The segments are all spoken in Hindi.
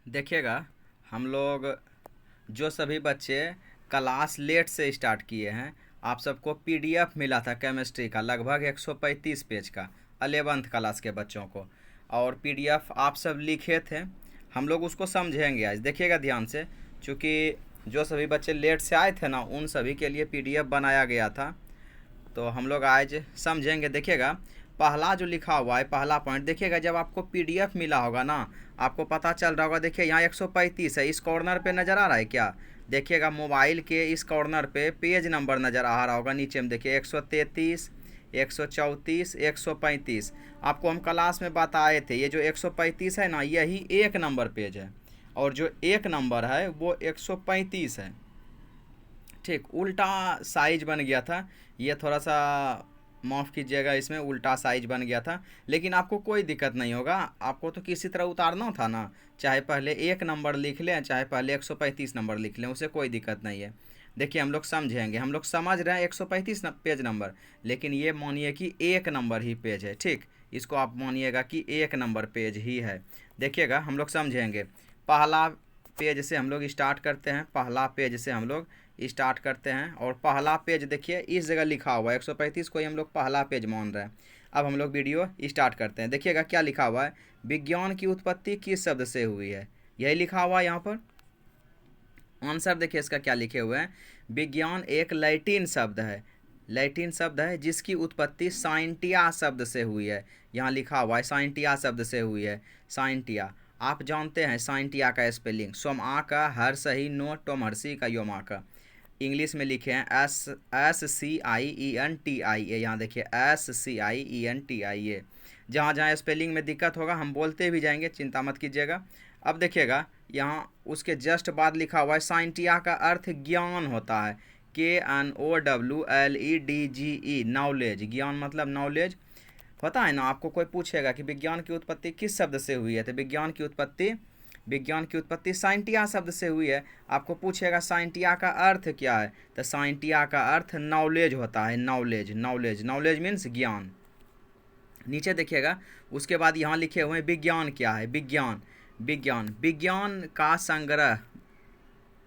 देखिएगा, हम लोग जो सभी बच्चे क्लास लेट से स्टार्ट किए हैं, आप सबको पीडीएफ मिला था केमिस्ट्री का लगभग 135 पेज का 11th क्लास के बच्चों को। और पीडीएफ आप सब लिखे थे, हम लोग उसको समझेंगे आज। देखिएगा ध्यान से, चूँकि जो सभी बच्चे लेट से आए थे ना, उन सभी के लिए पीडीएफ बनाया गया था, तो हम लोग आज समझेंगे। देखिएगा, पहला जो लिखा हुआ है, पहला पॉइंट देखिएगा, जब आपको पीडीएफ मिला होगा ना, आपको पता चल रहा होगा। देखिए यहाँ 135 है, इस कॉर्नर पे नज़र आ रहा है क्या? देखिएगा मोबाइल के इस कॉर्नर पे पेज नंबर नज़र आ रहा होगा। नीचे में देखिए 133, 134, 135। आपको हम क्लास में बताए थे, ये जो 135 है ना, यही एक नंबर पेज है, और जो एक नंबर है वो 135 है। ठीक, उल्टा साइज बन गया था, ये थोड़ा सा माफ़ कीजिएगा, इसमें उल्टा साइज बन गया था, लेकिन आपको कोई दिक्कत नहीं होगा। आपको तो किसी तरह उतारना था ना, चाहे पहले एक नंबर लिख लें, चाहे पहले 135 नंबर लिख लें, उसे कोई दिक्कत नहीं है। देखिए हम लोग समझेंगे, हम लोग समझ रहे हैं 135 पेज नंबर, लेकिन ये मानिए कि एक नंबर ही पेज है। ठीक, इसको आप मानिएगा कि एक नंबर पेज ही है। देखिएगा हम लोग समझेंगे, पहला पेज से हम लोग स्टार्ट करते हैं, पहला पेज से हम लोग स्टार्ट करते हैं। और पहला पेज देखिए इस जगह लिखा हुआ है, 135 को ही हम लोग पहला पेज मान रहे हैं। अब हम लोग वीडियो स्टार्ट करते हैं। देखिएगा क्या लिखा हुआ है, विज्ञान की उत्पत्ति किस शब्द से हुई है, यही लिखा हुआ है यहाँ पर। आंसर देखिए इसका क्या लिखे हुए हैं, विज्ञान एक लैटिन शब्द है, लैटिन शब्द है जिसकी उत्पत्ति साइंटिया शब्द से हुई है। यहाँ लिखा हुआ है साइंटिया शब्द से हुई है। साइंटिया, आप जानते हैं साइंटिया का स्पेलिंग, सोमा का हर्षही नो टोमहर्षि का योमा का। इंग्लिश में लिखे हैं SCIENTIA। यहाँ देखिए SCIENTIA। जहाँ जहाँ स्पेलिंग में दिक्कत होगा हम बोलते भी जाएंगे, चिंता मत कीजिएगा। अब देखिएगा यहाँ उसके जस्ट बाद लिखा हुआ है, साइंटिया का अर्थ ज्ञान होता है, KNOWLEDGE, नॉलेज। ज्ञान मतलब नॉलेज होता है ना। आपको कोई पूछेगा कि विज्ञान की उत्पत्ति किस शब्द से हुई है, तो विज्ञान की उत्पत्ति साइंटिया शब्द से हुई है। आपको पूछेगा साइंटिया का अर्थ क्या है, तो साइंटिया का अर्थ नॉलेज होता है, नॉलेज। नॉलेज, नॉलेज मीन्स ज्ञान। नीचे देखिएगा उसके बाद यहाँ लिखे हुए हैं विज्ञान क्या है। विज्ञान, विज्ञान, विज्ञान का संग्रह,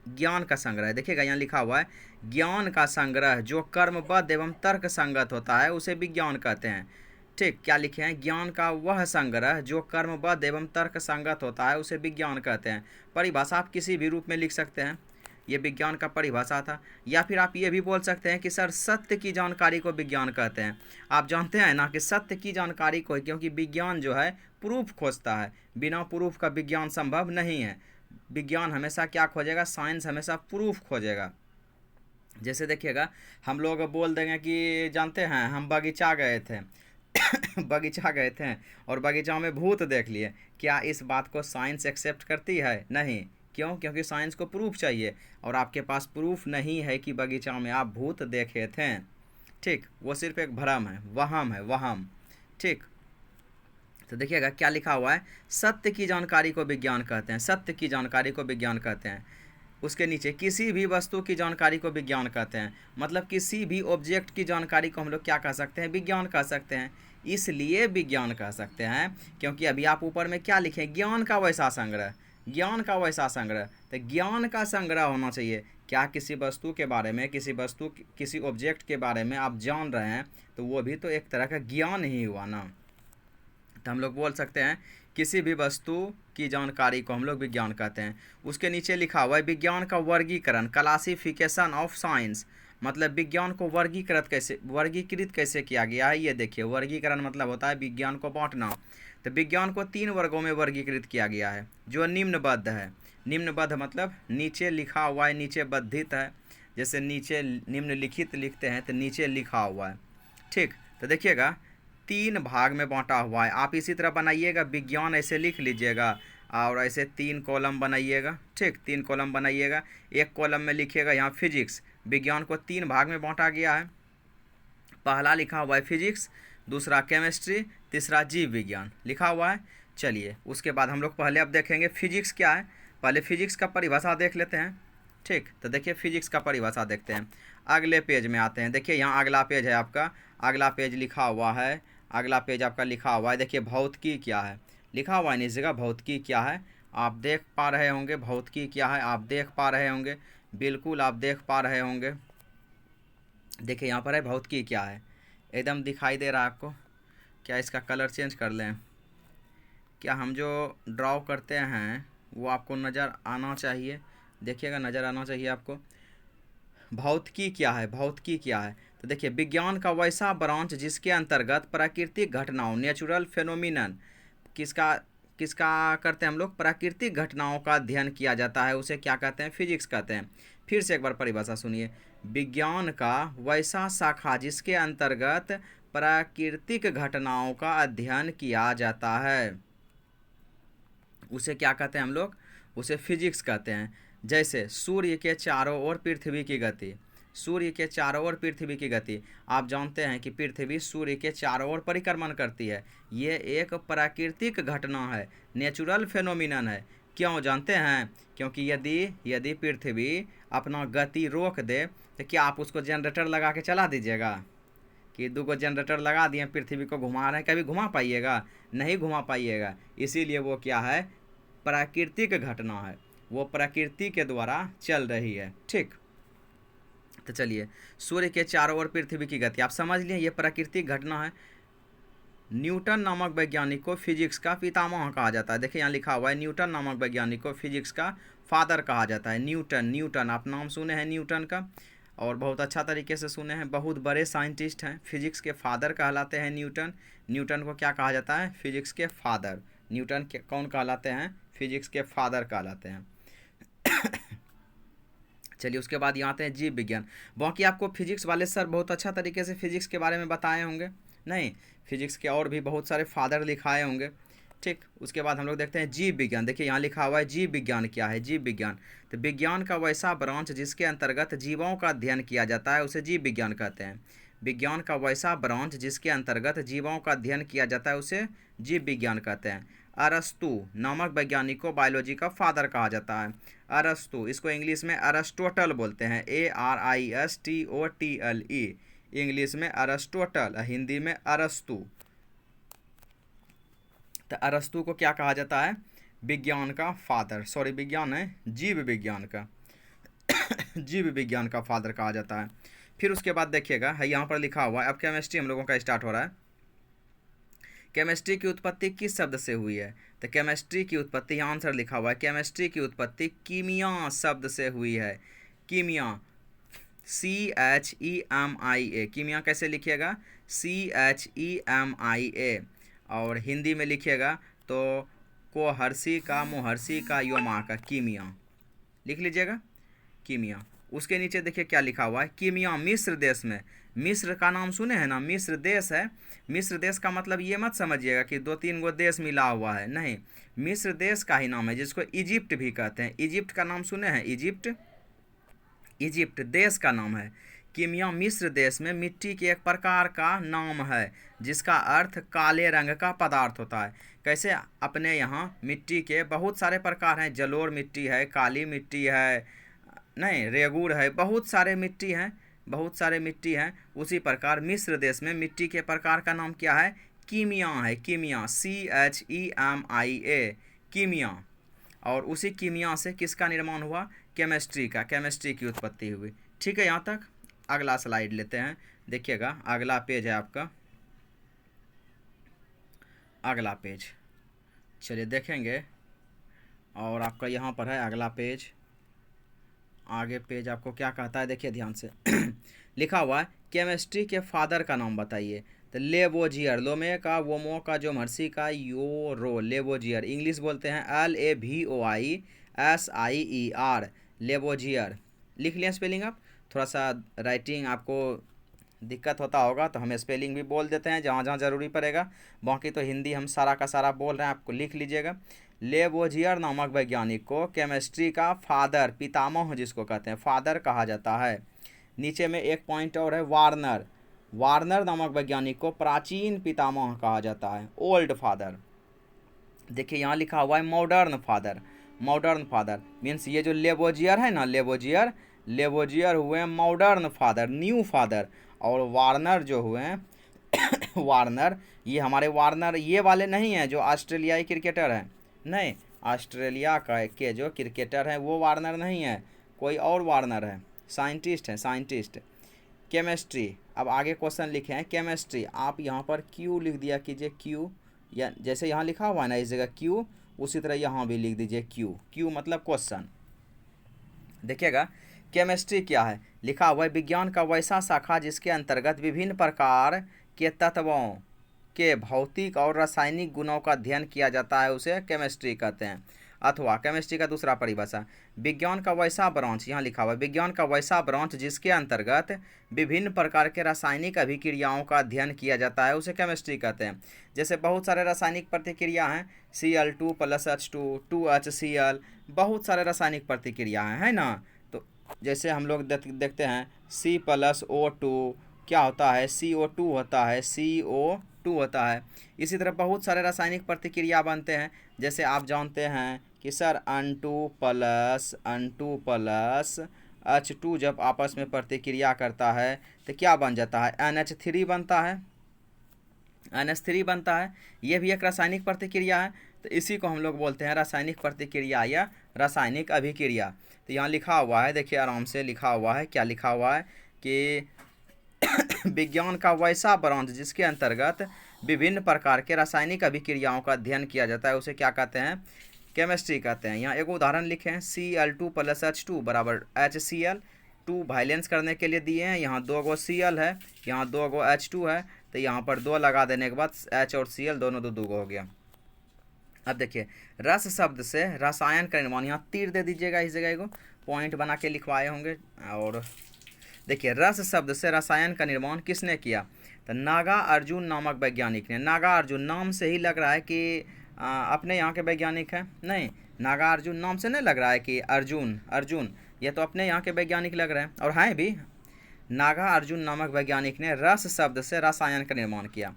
ज्ञान का संग्रह। देखिएगा यहाँ लिखा हुआ है ज्ञान का संग्रह जो कर्मबद्ध एवं तर्क संगत होता है उसे विज्ञान कहते हैं। ठीक, क्या लिखे हैं, ज्ञान का वह संग्रह जो कर्मबद्ध एवं तर्क संगत होता है उसे विज्ञान कहते हैं। परिभाषा आप किसी भी रूप में लिख सकते हैं, ये विज्ञान का परिभाषा था। या फिर आप ये भी बोल सकते हैं कि सर सत्य की जानकारी को विज्ञान कहते हैं। आप जानते हैं ना कि सत्य की जानकारी को, क्योंकि विज्ञान जो है प्रूफ खोजता है, बिना प्रूफ का विज्ञान संभव नहीं है। विज्ञान हमेशा क्या खोजेगा, साइंस हमेशा प्रूफ खोजेगा। जैसे देखिएगा हम लोग बोल देंगे कि जानते हैं हम बगीचा गए थे बगीचा गए थे और बगीचा में भूत देख लिए, क्या इस बात को साइंस एक्सेप्ट करती है? नहीं। क्यों? क्योंकि साइंस को प्रूफ चाहिए, और आपके पास प्रूफ नहीं है कि बगीचा में आप भूत देखे थे। ठीक, वो सिर्फ एक भ्रम है, वहम है, वहम। ठीक, तो देखिएगा क्या लिखा हुआ है, सत्य की जानकारी को विज्ञान कहते हैं, सत्य की जानकारी को विज्ञान कहते हैं। उसके नीचे किसी भी वस्तु की जानकारी को विज्ञान कहते हैं, मतलब किसी भी ऑब्जेक्ट की जानकारी को हम लोग क्या कह सकते हैं, विज्ञान कह सकते हैं। इसलिए विज्ञान कह सकते हैं क्योंकि अभी आप ऊपर में क्या लिखें, ज्ञान का वैसा संग्रह, ज्ञान का वैसा संग्रह। तो ज्ञान का संग्रह होना चाहिए। क्या किसी वस्तु के बारे में, किसी ऑब्जेक्ट के बारे में आप जान रहे हैं, तो वो भी तो एक तरह का ज्ञान ही हुआ ना। तो हम लोग बोल सकते हैं किसी भी वस्तु की जानकारी को हम लोग विज्ञान कहते हैं। उसके नीचे लिखा हुआ है विज्ञान का वर्गीकरण, क्लासिफिकेशन ऑफ साइंस, मतलब विज्ञान को वर्गीकृत कैसे किया गया है। ये देखिए, वर्गीकरण मतलब होता है विज्ञान को बांटना। तो विज्ञान को 3 वर्गों में वर्गीकृत किया गया है जो निम्नबद्ध है। निम्नबद्ध मतलब नीचे लिखा हुआ है, नीचे बद्धित है। जैसे नीचे निम्नलिखित लिखते हैं तो नीचे लिखा हुआ है। ठीक, तो देखिएगा 3 भाग में बांटा हुआ है। आप इसी तरह बनाइएगा, विज्ञान ऐसे लिख लीजिएगा और ऐसे 3 कॉलम बनाइएगा। ठीक, 3 कॉलम बनाइएगा। एक कॉलम में लिखिएगा यहाँ फिजिक्स। विज्ञान को 3 भाग में बांटा गया है। पहला लिखा हुआ है फिजिक्स, दूसरा केमिस्ट्री, तीसरा जीव विज्ञान लिखा हुआ है। चलिए उसके बाद हम लोग पहले अब देखेंगे फिजिक्स क्या है। पहले फिजिक्स का परिभाषा देख लेते हैं। ठीक, तो देखिए फिजिक्स का परिभाषा देखते हैं। अगले पेज में आते हैं। देखिए यहाँ अगला पेज है आपका, अगला पेज लिखा हुआ है, अगला पेज आपका लिखा हुआ है। देखिए भौतिकी क्या है, लिखा हुआ है इस जगह भौतिकी क्या है। आप देख पा रहे होंगे भौतिकी क्या है, आप देख पा रहे होंगे, बिल्कुल आप देख पा रहे होंगे। देखिए यहाँ पर है भौतिकी क्या है, एकदम दिखाई दे रहा है आपको। क्या इसका कलर चेंज कर लें? क्या हम जो ड्रॉ करते हैं वो आपको नज़र आना चाहिए, देखिएगा नज़र आना चाहिए आपको। भौतिकी क्या है, भौतिकी क्या है? तो देखिए विज्ञान का वैसा ब्रांच जिसके अंतर्गत प्राकृतिक घटनाओं, नेचुरल फेनोमिनन, किसका किसका करते हैं हम लोग? प्राकृतिक घटनाओं का अध्ययन किया जाता है, उसे क्या कहते हैं? फिजिक्स कहते हैं। फिर से एक बार परिभाषा सुनिए, विज्ञान का वैसा शाखा जिसके अंतर्गत प्राकृतिक घटनाओं का अध्ययन किया जाता है, उसे क्या कहते हैं हम लोग? उसे फिजिक्स कहते हैं। जैसे सूर्य के चारों ओर पृथ्वी की गति, सूर्य के चारों ओर पृथ्वी की गति, आप जानते हैं कि पृथ्वी सूर्य के चारों ओर परिक्रमण करती है, ये एक प्राकृतिक घटना है, नेचुरल फेनोमिनन है। क्यों जानते हैं? क्योंकि यदि पृथ्वी अपना गति रोक दे तो क्या आप उसको जनरेटर लगा के चला दीजिएगा? कि 2 जनरेटर लगा दिए पृथ्वी को घुमा रहे हैं, कभी घुमा पाइएगा? नहीं घुमा पाइएगा। इसीलिए वो क्या है? प्राकृतिक घटना है, वो प्रकृति के द्वारा चल रही है। ठीक, तो चलिए, सूर्य के चारों ओर पृथ्वी की गति आप समझ लिए, ये प्राकृतिक घटना है। न्यूटन नामक वैज्ञानिक को फिजिक्स का पितामह कहा जाता है। देखिए यहाँ लिखा हुआ है, न्यूटन नामक वैज्ञानिक को फिजिक्स का फादर कहा जाता है। न्यूटन आप नाम सुने हैं न्यूटन का, और बहुत अच्छा तरीके से सुने हैं, बहुत बड़े साइंटिस्ट हैं, फिजिक्स के फादर कहलाते हैं न्यूटन। न्यूटन को क्या कहा जाता है? फिजिक्स के फादर। न्यूटन के कौन कहलाते हैं? फिजिक्स के फादर कहलाते हैं। चलिए उसके बाद यहाँ आते हैं जीव विज्ञान। बाकी आपको फिजिक्स वाले सर बहुत अच्छा तरीके से फिजिक्स के बारे में बताए होंगे, नहीं? फिजिक्स के और भी बहुत सारे फादर लिखाए होंगे। ठीक, उसके बाद हम लोग देखते हैं जीव विज्ञान। देखिए यहाँ लिखा हुआ है जीव विज्ञान क्या है? जीव विज्ञान, तो विज्ञान का वैसा ब्रांच जिसके अंतर्गत जीवों का अध्ययन किया जाता है, उसे जीव विज्ञान कहते हैं। विज्ञान का वैसा ब्रांच जिसके अंतर्गत जीवों का अध्ययन किया जाता है, उसे जीव विज्ञान कहते हैं। अरस्तु नामक वैज्ञानिक को बायोलॉजी का फादर कहा जाता है। अरस्तु, इसको इंग्लिश में अरिस्टोटल बोलते हैं, ARISTOTLE, इंग्लिश में अरिस्टोटल, हिंदी में अरस्तु। तो अरस्तु को क्या कहा जाता है? विज्ञान का फादर, सॉरी विज्ञान है, जीव विज्ञान का जीव विज्ञान का फादर कहा जाता है। फिर उसके बाद देखिएगा है यहाँ पर लिखा हुआ है, अब केमिस्ट्री हम लोगों का स्टार्ट हो रहा है। केमिस्ट्री की उत्पत्ति किस शब्द से हुई है? तो केमिस्ट्री की उत्पत्ति, यहाँ आंसर लिखा हुआ है, केमिस्ट्री की उत्पत्ति कीमिया शब्द से हुई है। कीमिया, CHEMIA, कीमिया कैसे लिखिएगा? CHEMIA। और हिंदी में लिखिएगा तो कोहर्षी का, मोहर्षी का, योमा का, कीमिया लिख लीजिएगा, कीमिया। उसके नीचे देखिए क्या लिखा हुआ है, कीमिया मिस्र देश में। मिस्र का नाम सुने हैं ना? मिस्र देश है। मिस्र देश का मतलब ये मत समझिएगा कि 2-3 गो देश मिला हुआ है, नहीं, मिस्र देश का ही नाम है, जिसको इजिप्ट भी कहते हैं। इजिप्ट का नाम सुने हैं? इजिप्ट, इजिप्ट देश का नाम है। कीमिया मिस्र देश में मिट्टी के एक प्रकार का नाम है, जिसका अर्थ काले रंग का पदार्थ होता है। कैसे? अपने यहाँ मिट्टी के बहुत सारे प्रकार हैं, जलोढ़ मिट्टी है, काली मिट्टी है, नहीं रेगूर है, बहुत सारे मिट्टी हैं, बहुत सारे मिट्टी हैं। उसी प्रकार मिस्र देश में मिट्टी के प्रकार का नाम क्या है? कीमिया है, कीमिया, CHEMIA, कीमिया। और उसी कीमिया से किसका निर्माण हुआ? केमिस्ट्री का, केमिस्ट्री की उत्पत्ति हुई। ठीक है, यहाँ तक। अगला स्लाइड लेते हैं, देखिएगा अगला पेज है आपका, अगला पेज चलिए देखेंगे। और आपका यहाँ पर है अगला पेज, आगे पेज आपको क्या कहता है, देखिए ध्यान से लिखा हुआ है, केमिस्ट्री के फादर का नाम बताइए। तो लेवोजियर, लोमे का, वोमो का, जो मर्सी का, यूरो, लेवोजियर, इंग्लिश बोलते हैं LAVOISIER, लेवोजियर। लिख लिया स्पेलिंग आप? थोड़ा सा राइटिंग आपको दिक्कत होता होगा तो हम स्पेलिंग भी बोल देते हैं जहाँ जहाँ ज़रूरी पड़ेगा, बाकी तो हिंदी हम सारा का सारा बोल रहे हैं, आपको लिख लीजिएगा। लेवोजियर नामक वैज्ञानिक को केमिस्ट्री का फादर, पितामह जिसको कहते हैं, फादर कहा जाता है। नीचे में एक पॉइंट और है, वार्नर, वार्नर नामक वैज्ञानिक को प्राचीन पितामह कहा जाता है, ओल्ड फादर। देखिए यहाँ लिखा हुआ है modern father, modern father means ये जो लेवोजियर है ना, लेवोजियर, लेवोजियर हुए मॉडर्न फादर, न्यू फादर। और वार्नर जो हुए वार्नर, ये हमारे वार्नर ये वाले नहीं हैं जो ऑस्ट्रेलियाई क्रिकेटर हैं, नहीं, ऑस्ट्रेलिया का के जो क्रिकेटर हैं वो वार्नर नहीं है, कोई और वार्नर है, साइंटिस्ट है, साइंटिस्ट। केमिस्ट्री, अब आगे क्वेश्चन लिखे हैं केमिस्ट्री, आप यहाँ पर क्यू लिख दिया कीजिए, क्यू, या जैसे यहाँ लिखा हुआ है ना इस जगह क्यू, उसी तरह यहाँ भी लिख दीजिए क्यू। क्यू मतलब क्वेश्चन। देखिएगा केमिस्ट्री क्या है, लिखा हुआ है विज्ञान का वैसा शाखा जिसके अंतर्गत विभिन्न प्रकार के तत्वों के भौतिक और रासायनिक गुणों का अध्ययन किया जाता है, उसे केमिस्ट्री कहते हैं। अथवा केमिस्ट्री का दूसरा परिभाषा, विज्ञान का वैसा ब्रांच, यहाँ लिखा हुआ है विज्ञान का वैसा ब्रांच जिसके अंतर्गत विभिन्न प्रकार के रासायनिक अभिक्रियाओं का अध्ययन किया जाता है, उसे केमिस्ट्री कहते हैं। जैसे बहुत सारे रासायनिक प्रतिक्रिया हैं, Cl2 + H2 2HCl, बहुत सारे रासायनिक प्रतिक्रिया हैं, है ना। तो जैसे हम लोग देखते हैं C + O2 क्या होता है, CO2 होता है, CO2 होता है। इसी तरह बहुत सारे रासायनिक प्रतिक्रिया बनते हैं, जैसे आप जानते हैं कि सर N2 + H2 जब आपस में प्रतिक्रिया करता है तो क्या बन जाता है, NH3 बनता है, NH3 बनता है। ये भी एक रासायनिक प्रतिक्रिया है, तो इसी को हम लोग बोलते हैं रासायनिक प्रतिक्रिया या रासायनिक अभिक्रिया। तो यहाँ लिखा हुआ है, देखिए आराम से लिखा हुआ है, क्या लिखा हुआ है कि विज्ञान का वैसा ब्रांच जिसके अंतर्गत विभिन्न प्रकार के रासायनिक अभिक्रियाओं का अध्ययन किया जाता है, उसे क्या कहते हैं, केमिस्ट्री कहते हैं। यहाँ एक उदाहरण लिखे हैं, Cl2 + H2 = HCl, 2 वाइलेंस करने के लिए दिए हैं, यहाँ 2 गो Cl है, यहाँ 2 गो H2 है, तो यहाँ पर 2 लगा देने के बाद H और Cl दोनों 2 गो हो गया। अब देखिए रस शब्द से रसायन का निर्माण, यहाँ तीर दे दीजिएगा, इस जगह को पॉइंट बना के लिखवाए होंगे। और देखिए रस शब्द से रसायन का निर्माण किसने किया, तो नागार्जुन नामक वैज्ञानिक ने। नागार्जुन नाम से ही लग रहा है कि अपने यहाँ के वैज्ञानिक हैं, नहीं, नागार्जुन नाम से नहीं लग रहा है कि अर्जुन ये तो अपने यहाँ के वैज्ञानिक लग रहे हैं, और हैं भी। नागार्जुन नामक वैज्ञानिक ने रस शब्द से रसायन का निर्माण किया।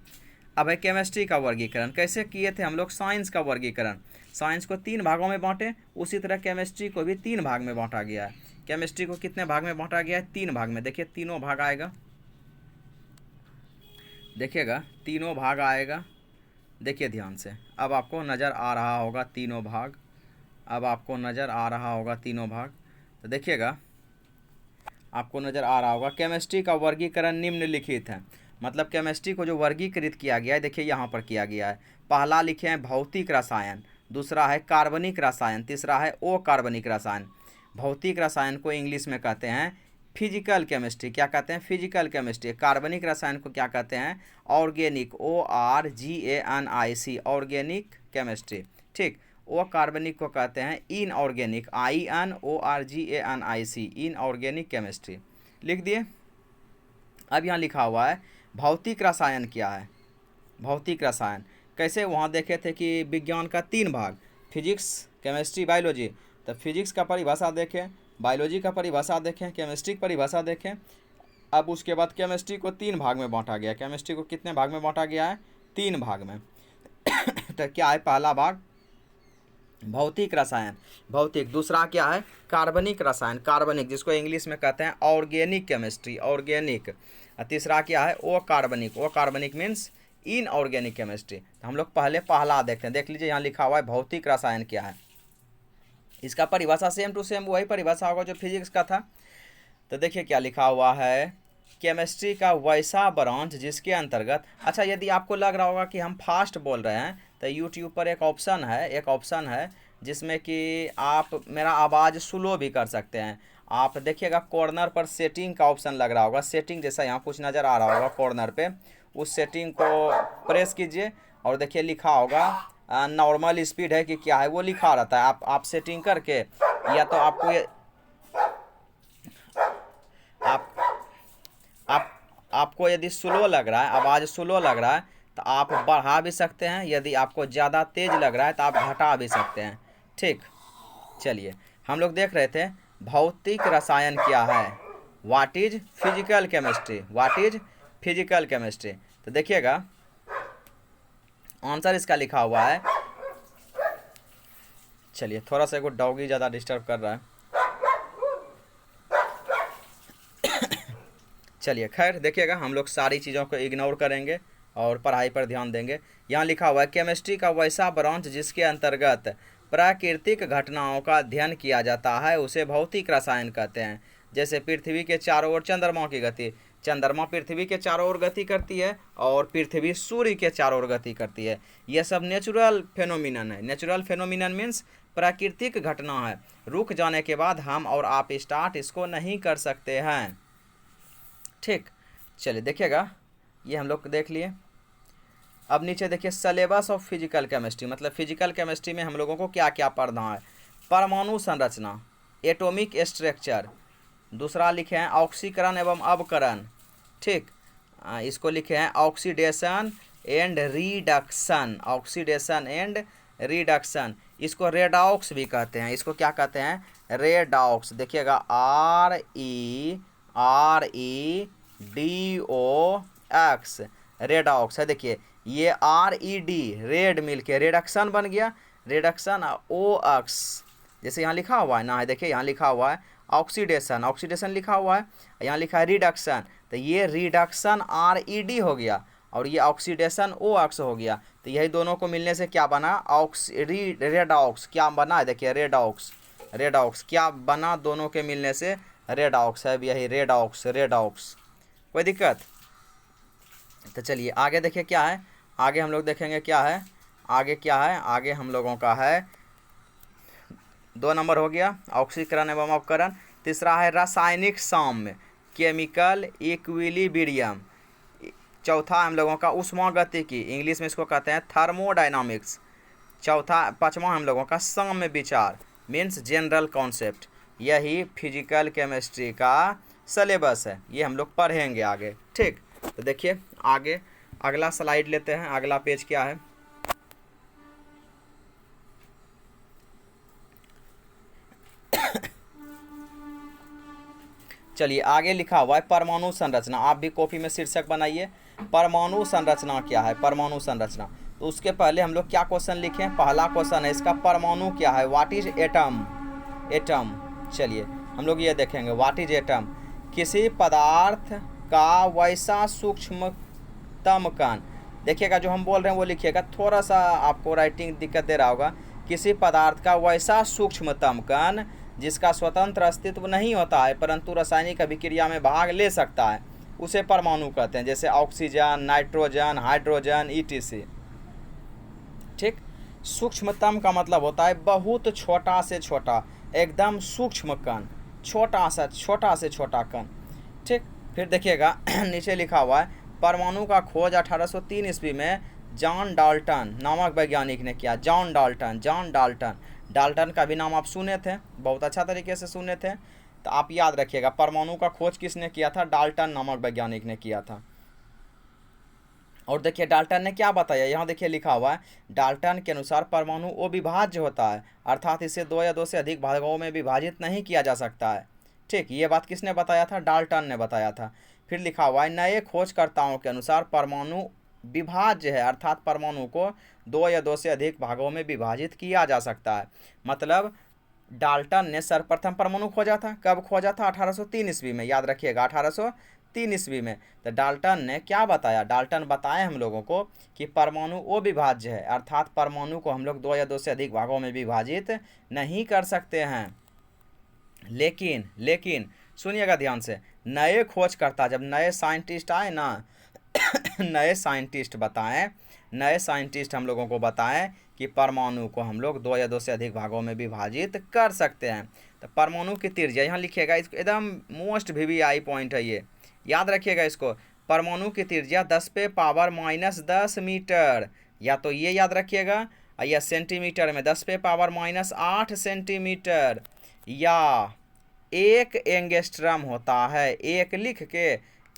अब है केमिस्ट्री का वर्गीकरण, कैसे किए थे हम लोग, साइंस का वर्गीकरण, साइंस को 3 भागों में बांटे, उसी तरह केमिस्ट्री को भी 3 भाग में बांटा गया है। केमिस्ट्री को कितने भाग में बांटा गया है, 3 भाग में। देखिए तीनों भाग आएगा, देखिएगा तीनों भाग आएगा, देखिए ध्यान से, अब आपको नज़र आ रहा होगा तीनों भाग, अब आपको नज़र आ रहा होगा तीनों भाग। तो देखिएगा आपको नज़र आ रहा होगा, केमिस्ट्री का वर्गीकरण निम्नलिखित है, मतलब केमिस्ट्री को जो वर्गीकृत किया गया है, देखिए यहाँ पर किया गया है। पहला लिखे हैं भौतिक रसायन, दूसरा है कार्बनिक रसायन, तीसरा है अकार्बनिक रसायन। भौतिक रसायन को इंग्लिश में कहते हैं फिजिकल केमिस्ट्री, क्या कहते हैं, फिजिकल केमिस्ट्री। कार्बनिक रसायन को क्या कहते हैं, ऑर्गेनिक, ORGANIC, ऑर्गेनिक केमिस्ट्री, ठीक। अकार्बनिक को कहते हैं इनऑर्गेनिक, INORGANIC, इनऑर्गेनिक केमिस्ट्री, लिख दिए। अब यहाँ लिखा हुआ है भौतिक रसायन क्या है, भौतिक रसायन कैसे, वहाँ देखे थे कि विज्ञान का 3 भाग, फिजिक्स, केमिस्ट्री, बायोलॉजी। तो फिजिक्स का परिभाषा देखें, बायोलॉजी का परिभाषा देखें, केमिस्ट्री की परिभाषा देखें। अब उसके बाद केमिस्ट्री को 3 भाग में बांटा गया। केमिस्ट्री को कितने भाग में बांटा गया है, 3 भाग में। तो क्या है, पहला भाग भौतिक रसायन, भौतिक। दूसरा क्या है, कार्बनिक रसायन, कार्बनिक, जिसको इंग्लिश में कहते हैं ऑर्गेनिक केमिस्ट्री, ऑर्गेनिक। तीसरा क्या है, अकार्बनिक, अकार्बनिक मीन्स इनऑर्गेनिक केमिस्ट्री। तो हम लोग पहले पहला देखते हैं, देख लीजिए यहाँ लिखा हुआ है भौतिक रसायन क्या है। इसका परिभाषा सेम टू सेम वही परिभाषा होगा जो फिजिक्स का था। तो देखिए क्या लिखा हुआ है, केमिस्ट्री का वैसा ब्रांच जिसके अंतर्गत, अच्छा यदि आपको लग रहा होगा कि हम फास्ट बोल रहे हैं, तो यूट्यूब पर एक ऑप्शन है जिसमें कि आप मेरा आवाज़ स्लो भी कर सकते हैं। आप देखिएगा कॉर्नर पर सेटिंग का ऑप्शन लग रहा होगा, सेटिंग जैसा यहाँ कुछ नज़र आ रहा होगा कॉर्नर पे, उस सेटिंग को प्रेस कीजिए और देखिए लिखा होगा नॉर्मल स्पीड है कि क्या है, वो लिखा रहता है। आप सेटिंग करके, या तो आपको ये आपको यदि स्लो लग रहा है, आवाज़ स्लो लग रहा है, तो आप बढ़ा भी सकते हैं, यदि आपको ज़्यादा तेज़ लग रहा है तो आप घटा भी सकते हैं, ठीक। चलिए हम लोग देख रहे थे भौतिक रसायन क्या है, what is physical chemistry, what is physical chemistry. तो देखिएगा आंसर इसका लिखा हुआ है, चलिए थोड़ा सा एक डॉगी ज़्यादा डिस्टर्ब कर रहा है, चलिए खैर देखिएगा हम लोग सारी चीज़ों को इग्नोर करेंगे और पढ़ाई पर ध्यान देंगे। यहाँ लिखा हुआ है केमिस्ट्री का वैसा ब्रांच जिसके अंतर्गत प्राकृतिक घटनाओं का अध्ययन किया जाता है उसे भौतिक रसायन कहते हैं। जैसे पृथ्वी के चारों ओर चंद्रमा की गति, चंद्रमा पृथ्वी के चारों ओर गति करती है और पृथ्वी सूर्य के चारों ओर गति करती है। यह सब नेचुरल फेनोमिनन है। नेचुरल फेनोमिनन मीन्स प्राकृतिक घटना है, रुक जाने के बाद हम और आप स्टार्ट इसको नहीं कर सकते हैं। ठीक, चलिए देखिएगा, ये हम लोग देख लिए। अब नीचे देखिए सिलेबस ऑफ फिजिकल केमिस्ट्री, मतलब फिजिकल केमिस्ट्री में हम लोगों को क्या क्या पढ़ना है। परमाणु संरचना, एटॉमिक स्ट्रक्चर, दूसरा लिखे हैं ऑक्सीकरण एवं अवकरण। ठीक, इसको लिखे हैं oxidation and reduction, oxidation and reduction. इसको रेडॉक्स भी कहते हैं। इसको क्या कहते हैं? रेडॉक्स। देखिएगा REDOX, रेडॉक्स है। देखिए ये RED रेड मिल के रेडक्शन बन गया, रेडक्शन। OX जैसे यहाँ लिखा हुआ है ना, है देखिए यहाँ लिखा हुआ है ऑक्सीडेशन, ऑक्सीडेशन लिखा हुआ है, यहाँ लिखा है रिडक्शन, तो ये रिडक्शन RED हो गया और ये ऑक्सीडेशन OX हो गया। तो यही दोनों को मिलने से क्या बना? रेडॉक्स। क्या बना है? देखिए रेडॉक्स, रेडॉक्स क्या बना? दोनों के मिलने से रेडॉक्स है, यही रेडॉक्स, रेडॉक्स। कोई दिक्कत? तो चलिए आगे देखिए क्या है। आगे हम लोग देखेंगे क्या है, आगे क्या है। आगे हम लोगों का है 2 नंबर हो गया ऑक्सीकरण एवं अवकरण। तीसरा है रासायनिक साम्य, केमिकल इक्विलिब्रियम। चौथा हम लोगों का ऊष्मागतिकी, इंग्लिश में इसको कहते हैं थर्मोडायनामिक्स। चौथा, पांचवा हम लोगों का साम्य विचार मीन्स जनरल कॉन्सेप्ट। यही फिजिकल केमिस्ट्री का सिलेबस है, ये हम लोग पढ़ेंगे आगे। ठीक, तो देखिए आगे अगला स्लाइड लेते हैं। अगला पेज क्या है? चलिए आगे लिखा हुआ है परमाणु संरचना। आप भी कॉपी में शीर्षक बनाइए, परमाणु संरचना क्या है, परमाणु संरचना। तो उसके पहले हम लोग क्या क्वेश्चन लिखें? पहला क्वेश्चन है इसका, परमाणु क्या है? What is atom? एटम। चलिए हम लोग ये देखेंगे व्हाट इज एटम। किसी पदार्थ का वैसा सूक्ष्मतम कण, देखिएगा जो हम बोल रहे हैं वो लिखिएगा, थोड़ा सा आपको राइटिंग दिक्कत दे रहा होगा। किसी पदार्थ का वैसा सूक्ष्मतम कण जिसका स्वतंत्र अस्तित्व नहीं होता है परंतु रासायनिक अभिक्रिया में भाग ले सकता है, उसे परमाणु कहते हैं। जैसे ऑक्सीजन, नाइट्रोजन, हाइड्रोजन, ETC। ठीक, सूक्ष्मतम का मतलब होता है बहुत छोटा से छोटा, एकदम सूक्ष्म कण, छोटा से छोटा कण। ठीक, फिर देखिएगा नीचे लिखा हुआ है परमाणु का खोज 1803 ईस्वी में जॉन डाल्टन नामक वैज्ञानिक ने किया। John Dalton, John Dalton. Dalton का भी नाम आप सुने थे, बहुत अच्छा तरीके से सुने थे, तो आप याद रखिएगा परमाणु का खोज किसने किया था? डाल्टन नामक वैज्ञानिक ने किया था। और देखिए डाल्टन ने क्या बताया, यहाँ देखिए लिखा हुआ है डाल्टन के अनुसार परमाणु अविभाज्य होता है, अर्थात इसे 2 या 2 से अधिक भागों में विभाजित नहीं किया जा सकता है। ठीक, ये बात किसने बताया था? डाल्टन ने बताया था। फिर लिखा हुआ है नए खोजकर्ताओं के अनुसार परमाणु विभाज्य है, अर्थात परमाणु को 2 या 2 से अधिक भागों में विभाजित किया जा सकता है। मतलब डाल्टन ने सर्वप्रथम परमाणु खोजा था, कब खोजा था? 1803 ईस्वी में, याद रखिएगा 1803 ईस्वी में। तो डाल्टन ने क्या बताया? डाल्टन बताए हम लोगों को कि परमाणु अविभाज्य है, अर्थात परमाणु को हम लोग 2 या 2 से अधिक भागों में विभाजित नहीं कर सकते हैं। लेकिन सुनिएगा ध्यान से, नए खोजकर्ता जब नए साइंटिस्ट आए ना नए साइंटिस्ट हम लोगों को बताएं कि परमाणु को हम लोग 2 या 2 से अधिक भागों में विभाजित कर सकते हैं। तो परमाणु की त्रिज्या यहाँ लिखिएगा, इसको एकदम मोस्ट VVI पॉइंट है ये, याद रखिएगा इसको। परमाणु की त्रिज्या 10⁻⁻10 मीटर, या तो ये याद रखिएगा, या सेंटीमीटर में 10⁻⁻8 सेंटीमीटर, या 1 एंगस्ट्रम होता है। एक लिख के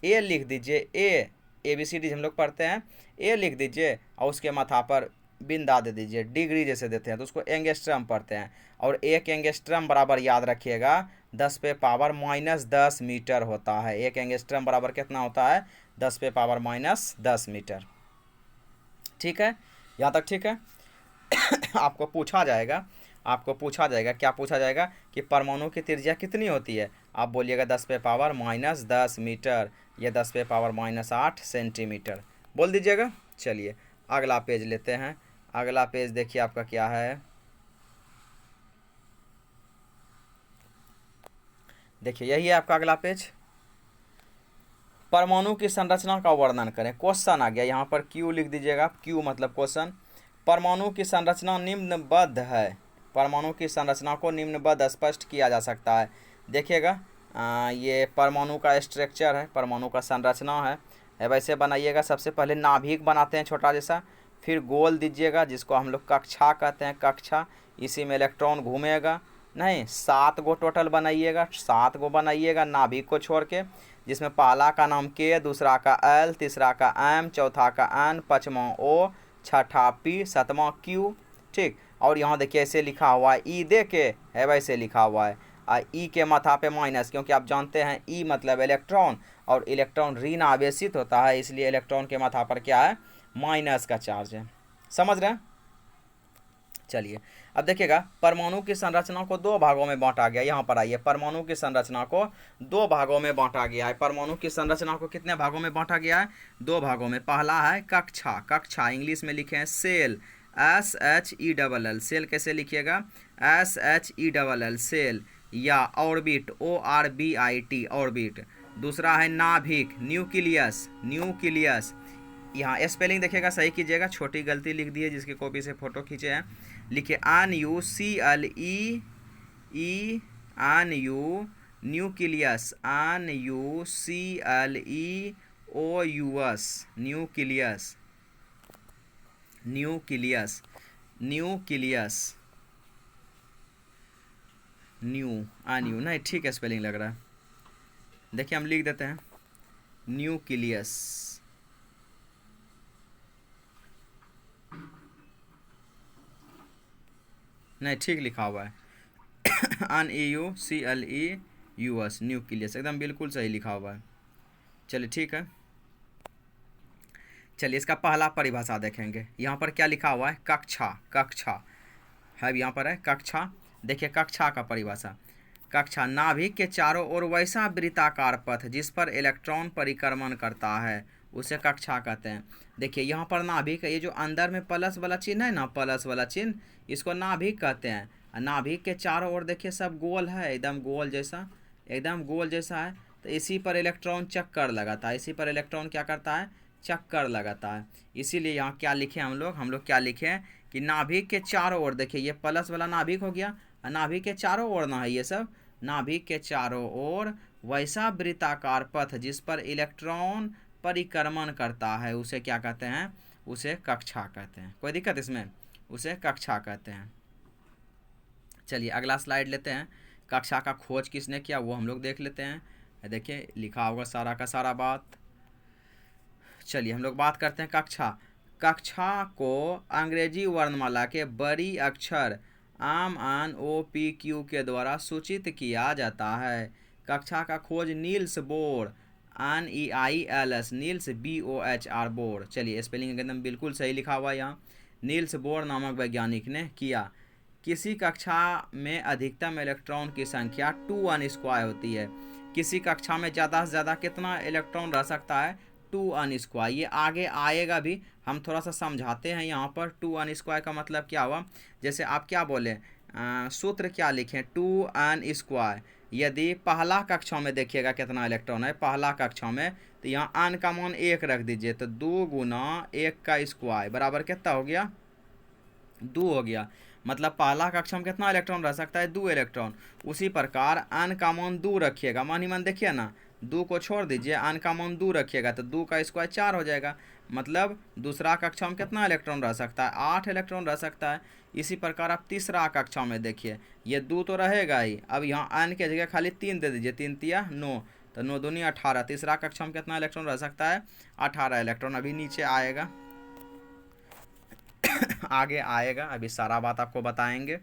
ए लिख दीजिए, ABCD हम लोग पढ़ते हैं, ए लिख दीजिए और उसके माथा पर बिंदा दे दीजिए, डिग्री जैसे देते हैं तो उसको एंगस्ट्रम पढ़ते हैं। और 1 एंगस्ट्रम बराबर याद रखिएगा 10⁻⁻10 मीटर होता है। 1 एंगस्ट्रम बराबर कितना होता है? 10⁻⁻10 मीटर। ठीक है, यहाँ तक ठीक है? आपको पूछा जाएगा क्या पूछा जाएगा कि परमाणु की त्रिज्या कितनी होती है? आप बोलिएगा 10⁻⁻10 मीटर या 10⁻⁻8 सेंटीमीटर बोल दीजिएगा। चलिए अगला पेज लेते हैं। अगला पेज देखिए आपका क्या है, देखिए यही है आपका अगला पेज। परमाणु की संरचना का वर्णन करें। क्वेश्चन आ गया यहाँ पर, क्यू लिख दीजिएगा, क्यू मतलब क्वेश्चन। परमाणु की संरचना निम्नबद्ध है। परमाणु की संरचना को निम्नबद्ध स्पष्ट किया जा सकता है। देखिएगा ये परमाणु का स्ट्रक्चर है, परमाणु का संरचना है वैसे बनाइएगा। सबसे पहले नाभिक बनाते हैं छोटा जैसा, फिर गोल दीजिएगा जिसको हम लोग कक्षा कहते हैं, कक्षा। इसी में इलेक्ट्रॉन घूमेगा। नहीं, 7 गो टोटल बनाइएगा, 7 गो बनाइएगा नाभिक को छोड़ के, जिसमें पहला का नाम के, दूसरा का एल, तीसरा का एम, चौथा का एन, पाँचवा ओ, छठा पी, सातवां क्यू। ठीक, और यहाँ देखिए ऐसे लिखा हुआ है ई दे के है वैसे लिखा हुआ है, ई के माथा पे माइनस, क्योंकि आप जानते हैं ई मतलब इलेक्ट्रॉन, और इलेक्ट्रॉन ऋण आवेशित होता है, इसलिए इलेक्ट्रॉन के माथा पर क्या है, माइनस का चार्ज है। समझ रहे हैं? चलिए अब देखिएगा, परमाणु की संरचना को 2 भागों में बांटा गया। यहाँ पर आइए, परमाणु की संरचना को 2 भागों में बांटा गया है। परमाणु की संरचना को कितने भागों में बांटा गया है? 2 भागों में। पहला है कक्षा, कक्षा इंग्लिश में लिखे हैं सेल, SHELL। सेल कैसे लिखिएगा? SHELL, सेल, या ऑर्बिट, ORBIT, ऑर्बिट। दूसरा है नाभिक, न्यूक्लियस, न्यूक्लियस। यहाँ स्पेलिंग देखिएगा, सही कीजिएगा, छोटी गलती लिख दी है जिसकी कॉपी से फोटो खींचे हैं। लिखिए NUCLE, nucleus, NUCLEOUS, nucleus, nucleus, nucleus, new नहीं, ठीक है, स्पेलिंग लग रहा है। देखिए हम लिख देते हैं न्यूक्लियस। नहीं, ठीक लिखा हुआ है NEUCLEUS, न्यूक्लियस, एकदम बिल्कुल सही लिखा हुआ है। चलिए ठीक है, चलिए इसका पहला परिभाषा देखेंगे। यहाँ पर क्या लिखा हुआ है? कक्षा, कक्षा है, यहाँ पर है कक्षा। देखिए कक्षा का परिभाषा, कक्षा नाभिक के चारों ओर वैसा वृत्ताकार पथ जिस पर इलेक्ट्रॉन परिक्रमण करता है उसे कक्षा कहते हैं। देखिए यहाँ पर नाभिक, ये जो अंदर में प्लस वाला चिन्ह है ना, प्लस वाला चिन्ह, इसको नाभिक कहते हैं। नाभिक के चारों ओर देखिए सब गोल है, एकदम गोल जैसा, एकदम गोल जैसा है। तो इसी पर इलेक्ट्रॉन चक्कर लगाता है, इसी पर इलेक्ट्रॉन क्या करता है? चक्कर लगाता है। इसीलिए यहाँ क्या लिखे हम लोग क्या लिखे कि नाभिक के चारों ओर, देखिए ये प्लस वाला नाभिक हो गया, नाभिक के चारों ओर ना है ये सब, नाभिक के चारों ओर वैसा वृत्ताकार पथ जिस पर इलेक्ट्रॉन परिक्रमण करता है उसे क्या कहते हैं? उसे कक्षा कहते हैं। कोई दिक्कत इसमें? उसे कक्षा कहते हैं। चलिए अगला स्लाइड लेते हैं। कक्षा का खोज किसने किया वो हम लोग देख लेते हैं। देखिए लिखा होगा सारा का सारा बात। चलिए हम लोग बात करते हैं कक्षा। कक्षा को अंग्रेजी वर्णमाला के बड़ी अक्षर MNOPQ के द्वारा सूचित किया जाता है। कक्षा का खोज Niels Bohr, NEILS, Niels BOHR, bore. चलिए स्पेलिंग एकदम बिल्कुल सही लिखा हुआ यहाँ, नील्स बोर नामक वैज्ञानिक ने किया। किसी कक्षा में अधिकतम इलेक्ट्रॉन की संख्या 2n² होती है। किसी कक्षा में ज़्यादा से ज़्यादा कितना इलेक्ट्रॉन रह सकता है? 2n²। ये आगे आएगा भी, हम थोड़ा सा समझाते हैं यहाँ पर। 2n² का मतलब क्या हुआ? जैसे आप क्या बोले, सूत्र क्या लिखें? 2n²। यदि पहला कक्षा में देखिएगा कितना इलेक्ट्रॉन है पहला कक्षा में, तो यहाँ n का मान 1 रख दीजिए, तो 2 × 1 का स्क्वायर बराबर कितना हो गया? 2 हो गया। मतलब पहला कक्षा में कितना इलेक्ट्रॉन रह सकता है? 2 इलेक्ट्रॉन। उसी प्रकार n का मान 2 रखिएगा, मान ही मान देखिए ना, 2 को छोड़ दीजिए, n का मान 2 रखिएगा तो 2 का स्क्वायर 4 हो जाएगा। मतलब दूसरा कक्षा में कितना इलेक्ट्रॉन रह सकता है? 8 इलेक्ट्रॉन रह सकता है। इसी प्रकार आप तीसरा कक्षा में देखिए, ये 2 तो रहेगा ही, अब यहाँ n के जगह खाली 3 दे दीजिए, 3 × 9, तो 9 दूनी 18। तीसरा कक्षा में कितना इलेक्ट्रॉन रह सकता है? 18 इलेक्ट्रॉन। अभी नीचे आएगा आगे आएगा, अभी सारा बात आपको बताएंगे।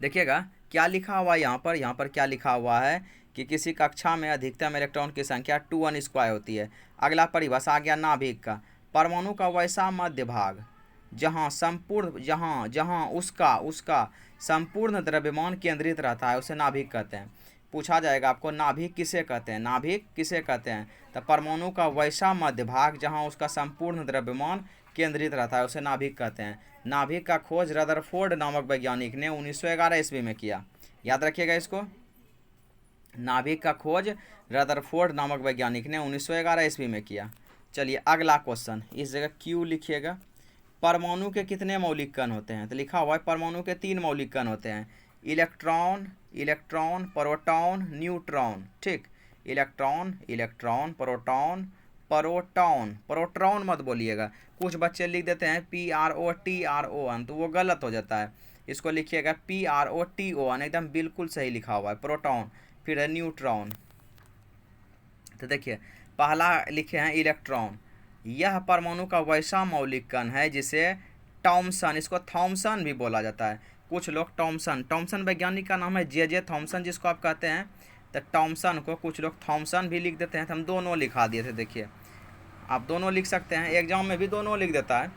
देखिएगा क्या लिखा हुआ है यहाँ पर क्या लिखा हुआ है कि किसी कक्षा में अधिकतम इलेक्ट्रॉन की संख्या 2n² होती है। अगला परिभाषा आ गया नाभिक का। परमाणु का वैसा मध्य भाग जहाँ उसका संपूर्ण द्रव्यमान केंद्रित रहता है उसे नाभिक कहते हैं। पूछा जाएगा आपको नाभिक किसे कहते हैं? नाभिक किसे कहते हैं? तो परमाणु का वैसा मध्य भाग जहाँ उसका संपूर्ण द्रव्यमान केंद्रित रहता है उसे नाभिक कहते हैं। नाभिक का खोज रदरफोर्ड नामक वैज्ञानिक ने 1911 ईस्वी में किया। याद रखिएगा इसको। नाभिक का खोज रदरफोर्ड नामक वैज्ञानिक ने 1911 ईस्वी में किया। चलिए अगला क्वेश्चन, इस जगह क्यू लिखिएगा। परमाणु के कितने मौलिक कण होते हैं? तो लिखा हुआ है परमाणु के 3 मौलिक कण होते हैं, इलेक्ट्रॉन, इलेक्ट्रॉन, प्रोटॉन, न्यूट्रॉन। ठीक, electron, electron, proton, proton, proton मत बोलिएगा। कुछ बच्चे लिख देते हैं PROTRON, तो वो गलत हो जाता है। इसको लिखिएगा PROTON, एकदम बिल्कुल सही लिखा हुआ है, प्रोटॉन। फिर है न्यूट्रॉन। तो देखिए पहला लिखे हैं इलेक्ट्रॉन। यह परमाणु का वैसा मौलिक कण है जिसे थॉमसन, इसको थॉमसन भी बोला जाता है। कुछ लोग टॉमसन वैज्ञानिक का नाम है जे थॉमसन जिसको आप कहते हैं। तो टॉमसन को कुछ लोग थॉमसन भी लिख देते हैं, तो हम दोनों लिखा दिए थे। देखिए आप दोनों लिख सकते हैं, एग्जाम में भी दोनों लिख देता है।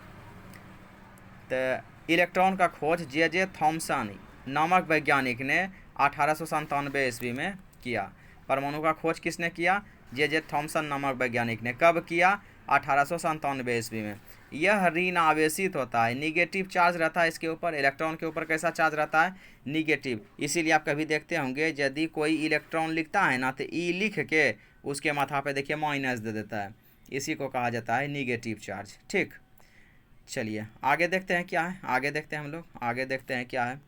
तो इलेक्ट्रॉन का खोज जे थॉमसन नामक वैज्ञानिक ने 1897 ईस्वी में किया। परमाणु का खोज किसने किया? जे थॉमसन नामक वैज्ञानिक ने। कब किया? 1897 ईस्वी में। यह ऋण आवेशित होता है, निगेटिव चार्ज रहता है इसके ऊपर। इलेक्ट्रॉन के ऊपर कैसा चार्ज रहता है? निगेटिव। इसीलिए आप कभी देखते होंगे यदि कोई इलेक्ट्रॉन लिखता है ना, तो ई लिख के उसके माथा पे देखिए माइनस दे देता है। इसी को कहा जाता है निगेटिव चार्ज। ठीक, चलिए आगे देखते हैं क्या है। आगे देखते हैं हम लोग, आगे देखते हैं क्या है।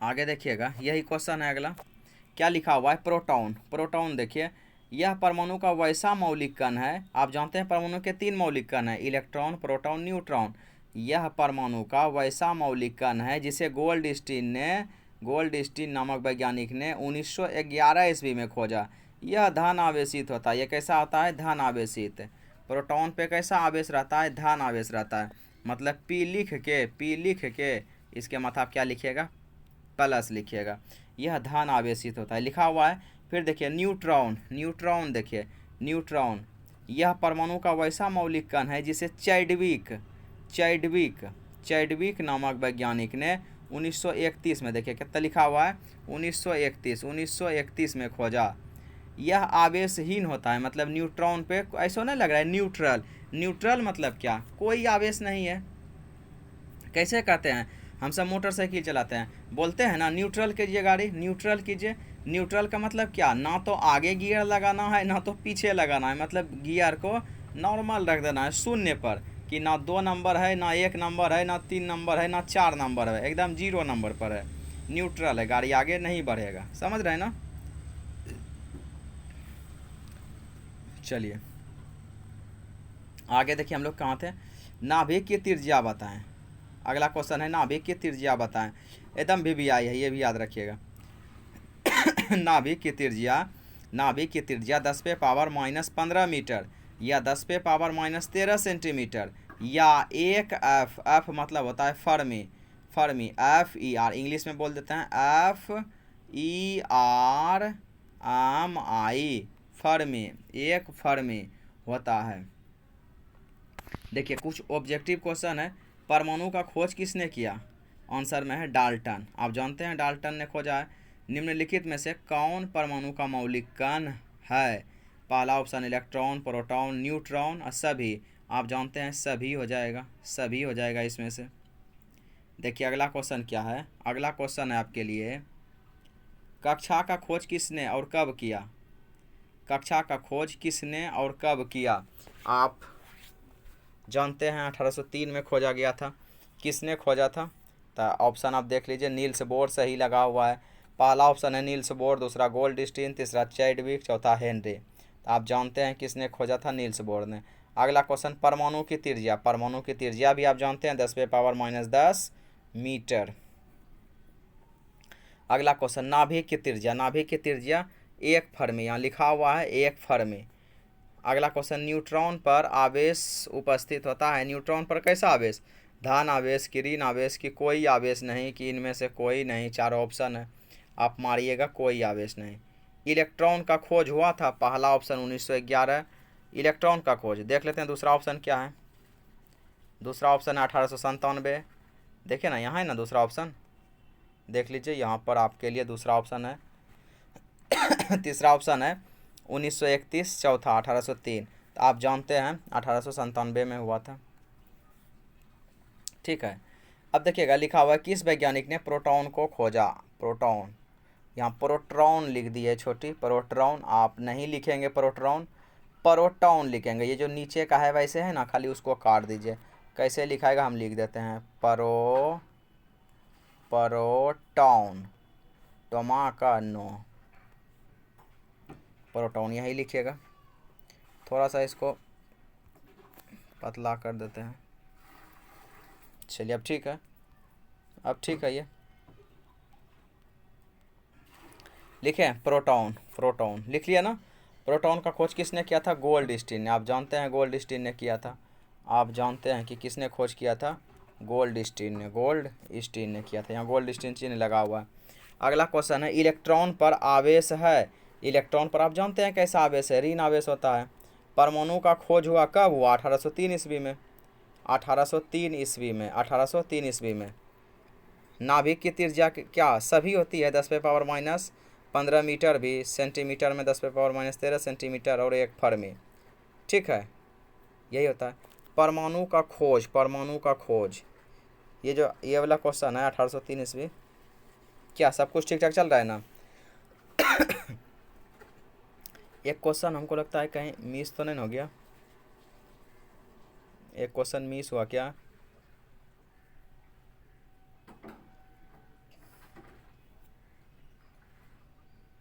आगे देखिएगा, यही क्वेश्चन है अगला। क्या लिखा हुआ है? प्रोटॉन। प्रोटॉन देखिए, यह परमाणु का वैसा मौलिक कण है। आप जानते हैं परमाणु के 3 मौलिक कण हैं, इलेक्ट्रॉन, प्रोटॉन, न्यूट्रॉन। यह परमाणु का वैसा मौलिक कण है जिसे गोल्डस्टीन नामक वैज्ञानिक ने 1911 ईस्वी में खोजा। यह धन आवेशित होता है। यह कैसा होता है? धन आवेशित। प्रोटॉन पे कैसा आवेश रहता है? धन आवेश रहता है। मतलब पी लिख के इसके माथा क्या लिखिएगा? प्लस लिखिएगा। यह धन आवेशित होता है, लिखा हुआ है। फिर देखिए न्यूट्रॉन। न्यूट्रॉन देखिए, न्यूट्रॉन यह परमाणु का वैसा मौलिक कण है जिसे चैडविक नामक वैज्ञानिक ने 1931 में, देखिए कितना लिखा हुआ है? 1931 में खोजा। यह आवेशहीन होता है। मतलब न्यूट्रॉन पे ऐसा नहीं लग रहा है न्यूट्रल। न्यूट्रल मतलब क्या? कोई आवेश नहीं है। कैसे कहते हैं? हम सब मोटरसाइकिल चलाते हैं, बोलते हैं ना न्यूट्रल कीजिए गाड़ी, न्यूट्रल कीजिए। न्यूट्रल का मतलब क्या? ना तो आगे गियर लगाना है ना तो पीछे लगाना है। मतलब गियर को नॉर्मल रख देना है, शून्य पर, कि ना 2 नंबर है, ना 1 नंबर है, ना 3 नंबर है, ना 4 नंबर है, एकदम 0 नंबर पर है। न्यूट्रल है, गाड़ी आगे नहीं बढ़ेगा। समझ रहे हैं ना? चलिए आगे देखिए, हम लोग कहाँ थे? नाभिक की त्रिज्या बताएं। अगला क्वेश्चन है नाभिक की त्रिज्या बताएं। एकदम VVI है, ये भी याद रखिएगा। नाभिक की त्रिज्या 10⁻⁻15 मीटर या 10⁻⁻13 सेंटीमीटर या 1 F मतलब होता है फर्मी। FER इंग्लिश में बोल देते हैं FERMI, फर्मी। 1 फर्मी होता है। देखिए कुछ ऑब्जेक्टिव क्वेश्चन है। परमाणु का खोज किसने किया? आंसर में है डाल्टन। आप जानते हैं डाल्टन ने खोजा है। निम्नलिखित में से कौन परमाणु का मौलिक कण है? पहला ऑप्शन इलेक्ट्रॉन, प्रोटॉन, न्यूट्रॉन और सभी। आप जानते हैं सभी हो जाएगा इसमें से। देखिए अगला क्वेश्चन क्या है। अगला क्वेश्चन है आपके लिए, कक्षा का खोज किसने और कब किया? कक्षा का खोज किसने और कब किया? आप जानते हैं 1803 में खोजा गया था। किसने खोजा था? तो ऑप्शन आप देख लीजिए, नील्स बोर सही लगा हुआ है। पहला ऑप्शन है नील्स बोर, दूसरा गोल्डस्टीन, तीसरा चैडविक, चौथा हेनरी। तो आप जानते हैं किसने खोजा था? नील्स बोर ने। अगला क्वेश्चन, परमाणु की त्रिज्या भी आप जानते हैं 10⁻⁻10 मीटर। अगला क्वेश्चन, नाभिक की त्रिज्या 1 फर्मी, यहाँ लिखा हुआ है 1 फर्मी। अगला क्वेश्चन, न्यूट्रॉन पर आवेश उपस्थित होता है। न्यूट्रॉन पर कैसा आवेश? धन आवेश की, ऋण आवेश की, कोई आवेश नहीं, कि इनमें से कोई नहीं। 4 ऑप्शन है, आप मारिएगा, कोई आवेश नहीं। इलेक्ट्रॉन का खोज हुआ था, पहला ऑप्शन 1911 इलेक्ट्रॉन का खोज। देख लेते हैं दूसरा ऑप्शन क्या है। दूसरा ऑप्शन है 1897। देखिए ना यहाँ है ना दूसरा ऑप्शन, देख लीजिए यहाँ पर आपके लिए दूसरा ऑप्शन है। तीसरा ऑप्शन है 1931, चौथा 1803। तो आप जानते हैं 1897 में हुआ था। ठीक है, अब देखिएगा लिखा हुआ है किस वैज्ञानिक ने प्रोटॉन को खोजा? प्रोटॉन यहाँ प्रोटॉन लिख दिए छोटी, प्रोटॉन आप नहीं लिखेंगे प्रोटॉन, प्रोटॉन लिखेंगे। ये जो नीचे का है वैसे है ना, खाली उसको काट दीजिए। कैसे लिखाएगा हम लिख देते हैं, प्रोटॉन, टोमा का नो, प्रोटॉन यही लिखिएगा। थोड़ा सा इसको पतला कर देते हैं। चलिए अब ठीक है, अब ठीक है। ये लिखे प्रोटॉन, प्रोटॉन लिख लिया ना। प्रोटॉन का खोज किसने किया था, गोल्डस्टीन ने। आप जानते हैं गोल्डस्टीन ने किया था, आप जानते हैं कि किसने खोज किया था, गोल्डस्टीन ने, गोल्डस्टीन ने किया था। यहाँ गोल्डस्टीन चिन्ह लगा हुआ है। अगला क्वेश्चन है, इलेक्ट्रॉन पर आवेश है। इलेक्ट्रॉन पर आप जानते हैं कैसा आवेश है, ऋण आवेश होता है। परमाणु का खोज हुआ कब हुआ, 1803 ईस्वी में, 1803 ईस्वी में, 1803 ईस्वी में। नाभिक की त्रिज्या क्या सभी होती है, 10⁻⁻15 मीटर भी, सेंटीमीटर में 10⁻⁻13 सेंटीमीटर, और 1 फर्मी। ठीक है, यही होता है परमाणु का खोज, परमाणु का खोज। ये वाला क्वेश्चन है 1803 ईस्वी। क्या सब कुछ ठीक ठाक चल रहा है ना। एक क्वेश्चन हमको लगता है कहीं मिस तो नहीं हो गया, एक क्वेश्चन मिस हुआ क्या,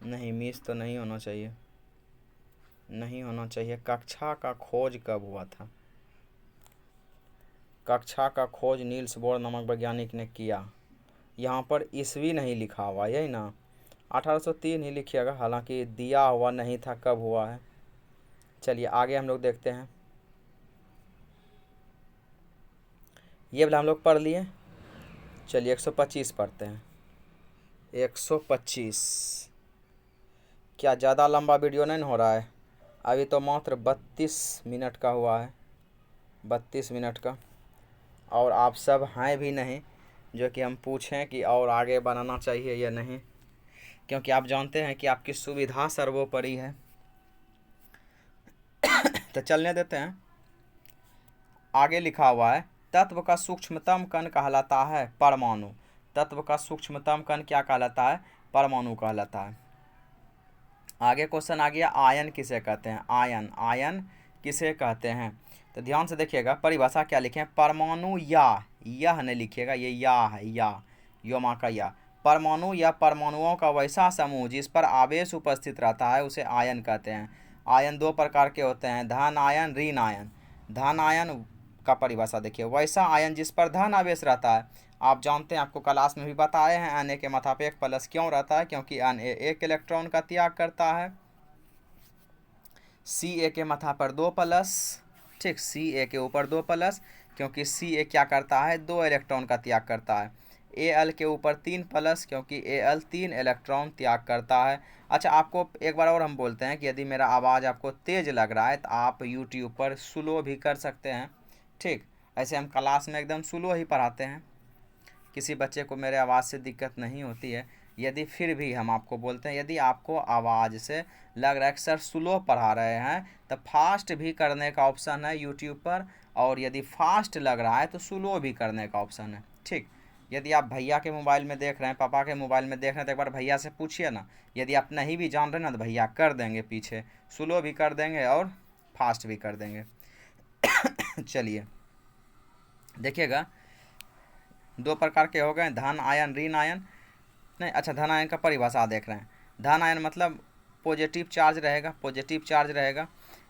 नहीं मिस तो नहीं होना चाहिए, नहीं होना चाहिए। कक्षा का खोज कब हुआ था, कक्षा का खोज नील्स बोर नामक वैज्ञानिक ने किया। यहाँ पर ईस्वी नहीं लिखा हुआ, यही ना, 1803 ही लिखिएगा, हालांकि दिया हुआ नहीं था कब हुआ है। चलिए आगे हम लोग देखते हैं। ये वाला हम लोग पढ़ लिए। चलिए 125 पढ़ते हैं। 125 क्या ज़्यादा लंबा वीडियो नहीं हो रहा है, अभी तो मात्र 32 मिनट का हुआ है, 32 मिनट का। और आप सब हैं भी नहीं जो कि हम पूछें कि और आगे बनाना चाहिए या नहीं, क्योंकि आप जानते हैं कि आपकी सुविधा सर्वोपरि है। तो चलने देते हैं। आगे लिखा हुआ है, तत्व का सूक्ष्मतम कण कहलाता है परमाणु। तत्व का सूक्ष्मतम कण क्या कहलाता है, परमाणु कहलाता है। आगे क्वेश्चन आ गया, आयन किसे कहते हैं, आयन, आयन किसे कहते हैं। तो ध्यान से देखिएगा, परिभाषा क्या लिखें, परमाणु या, यह नहीं लिखिएगा, ये या है, या, योमा का या। परमाणु या परमाणुओं का वैसा समूह जिस पर आवेश उपस्थित रहता है उसे आयन कहते हैं। आयन दो प्रकार के होते हैं, धन आयन, ऋण आयन। धन आयन का परिभाषा देखिए, वैसा आयन जिस पर धन आवेश रहता है। आप जानते हैं, आपको क्लास में भी बताए हैं, Na के माथा पे 1 प्लस क्यों रहता है, क्योंकि Na 1 इलेक्ट्रॉन का त्याग करता है। Ca के माथा पर 2 प्लस, ठीक, Ca के ऊपर 2 प्लस, क्योंकि Ca क्या करता है, 2 इलेक्ट्रॉन का त्याग करता है। Al के ऊपर 3 प्लस, क्योंकि Al 3 इलेक्ट्रॉन त्याग करता है। अच्छा, आपको एक बार और हम बोलते हैं कि यदि मेरा आवाज़ आपको तेज़ लग रहा है तो आप यूट्यूब पर स्लो भी कर सकते हैं। ठीक, ऐसे हम क्लास में एकदम स्लो ही पढ़ाते हैं, किसी बच्चे को मेरे आवाज़ से दिक्कत नहीं होती है। यदि फिर भी हम आपको बोलते हैं, यदि आपको आवाज़ से लग रहा है कि सर स्लो पढ़ा रहे हैं, तो फास्ट भी करने का ऑप्शन है यूट्यूब पर, और यदि फास्ट लग रहा है तो स्लो भी करने का ऑप्शन है। ठीक, यदि आप भैया के मोबाइल में देख रहे हैं, पापा के मोबाइल में देख रहे हैं, तो एक बार भैया से पूछिए ना। यदि आप नहीं भी जान रहे ना तो भैया कर देंगे, पीछे स्लो भी कर देंगे और फास्ट भी कर देंगे। चलिए देखिएगा, 2 प्रकार के हो गए, धन आयन, ऋण आयन। नहीं, अच्छा, धन आयन का परिभाषा देख रहे हैं। धन आयन मतलब पॉजिटिव चार्ज रहेगा, पॉजिटिव चार्ज रहेगा।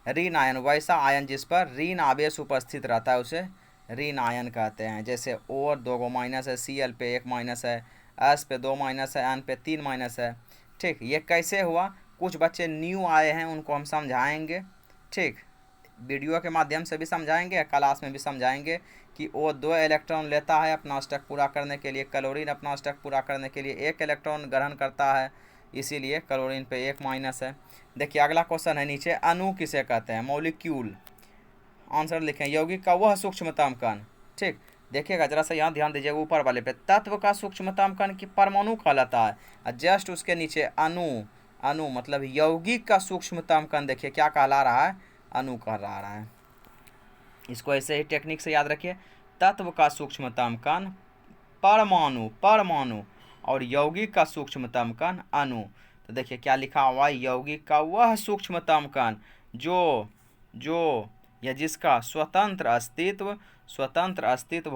ऋण आयन वैसा आयन जिस पर ऋण आवेश उपस्थित रहता है उसे ऋण आयन कहते हैं। जैसे और 2 माइनस है, Cl पे 1 माइनस है, S पे 2 माइनस है, N पे 3 माइनस है। ठीक, ये कैसे हुआ, कुछ बच्चे न्यू आए हैं, उनको हम समझाएंगे। ठीक, वीडियो के माध्यम से भी समझाएंगे, क्लास में भी समझाएंगे कि वो 2 इलेक्ट्रॉन लेता है अपना स्टक पूरा करने के लिए, क्लोरीन अपना स्टक पूरा करने के लिए 1 इलेक्ट्रॉन ग्रहण करता है, इसीलिए क्लोरीन पे 1 माइनस है। देखिए अगला क्वेश्चन है नीचे, अणु किसे कहते हैं, मॉलिक्यूल। आंसर लिखें, यौगिक का वह सूक्ष्मतम कण। ठीक, देखिएगा जरा सा, यहाँ ध्यान दीजिए, ऊपर वाले पे तत्व का सूक्ष्मतम कण की परमाणु कहलाता है, और जस्ट उसके नीचे अणु, अणु मतलब यौगिक का सूक्ष्मतम कण, देखिए क्या कहला रहा है, अणु कहला रहा है। इसको ऐसे ही टेक्निक से याद रखिए, तत्व का सूक्ष्मतम कण परमाणु, परमाणु, और यौगिक का सूक्ष्मतम कण अणु। तो देखिए क्या लिखा हुआ है, यौगिक का वह सूक्ष्मतम कण जो या जिसका स्वतंत्र अस्तित्व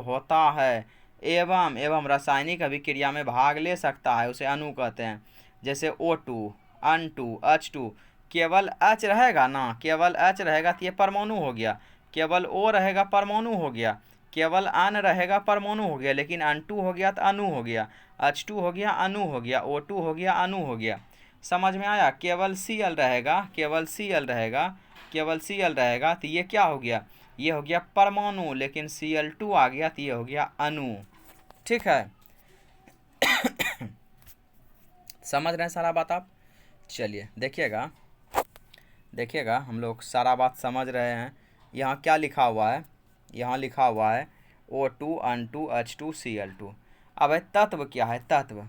होता है एवं रासायनिक अभिक्रिया में भाग ले सकता है, उसे अणु कहते हैं। जैसे O2, N2, H2, केवल H रहेगा ना, केवल H रहेगा तो ये परमाणु हो गया, केवल O रहेगा परमाणु हो गया, केवल N रहेगा परमाणु हो गया, लेकिन N2 हो गया तो अणु हो गया, H2 हो गया अणु हो गया, O2 हो गया अणु हो गया। समझ में आया? केवल Cl रहेगा तो ये क्या हो गया, ये हो गया परमाणु, लेकिन Cl2 आ गया तो ये हो गया अणु। ठीक है, समझ रहे हैं सारा बात आप? चलिए देखिएगा हम लोग सारा बात समझ रहे हैं। यहाँ क्या लिखा हुआ है, यहाँ लिखा हुआ है O2, N2, H2, Cl2। अब है तत्व क्या है, तत्व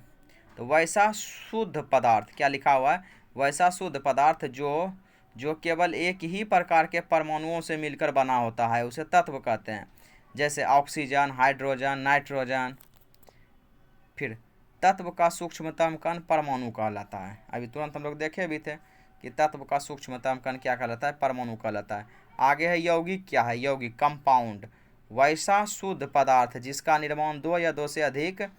तो वैसा शुद्ध पदार्थ, क्या लिखा हुआ है, वैसा शुद्ध पदार्थ जो केवल एक ही प्रकार के परमाणुओं से मिलकर बना होता है, उसे तत्व कहते हैं। जैसे ऑक्सीजन, हाइड्रोजन, नाइट्रोजन। फिर तत्व का सूक्ष्मतम कण परमाणु कहलाता है। अभी तुरंत हम लोग देखे भी थे कि तत्व का सूक्ष्मतम कण क्या कहलाता है, परमाणु कहलाता है। आगे है यौगिक, क्या है यौगिक, कंपाउंड, वैसा शुद्ध पदार्थ जिसका निर्माण दो या दो से अधिक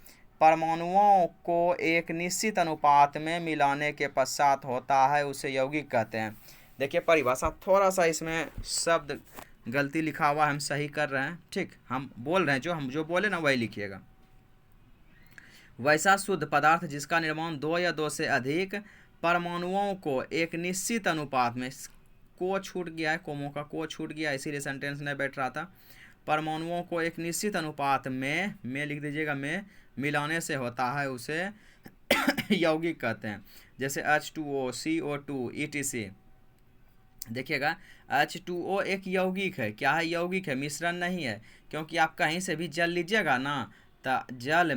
परमाणुओं को एक निश्चित अनुपात में मिलाने के पश्चात होता है, उसे यौगिक कहते हैं। देखिए परिभाषा थोड़ा सा इसमें शब्द गलती लिखा हुआ है, हम सही कर रहे हैं। ठीक, हम बोल रहे हैं, हम जो बोले ना वही लिखिएगा। वैसा शुद्ध पदार्थ जिसका निर्माण दो या दो से अधिक परमाणुओं को एक निश्चित अनुपात में, को छूट गया है, कोमों का को छूट गया, इसीलिए सेंटेंस नहीं बैठ रहा था। परमाणुओं को एक निश्चित अनुपात में लिख दीजिएगा, में मिलाने से होता है, उसे यौगिक कहते हैं। जैसे H2O, CO2, ETC। देखिएगा H2O एक यौगिक है, क्या है, यौगिक है, मिश्रण नहीं है। क्योंकि आप कहीं से भी जल लीजिएगा ना, तो जल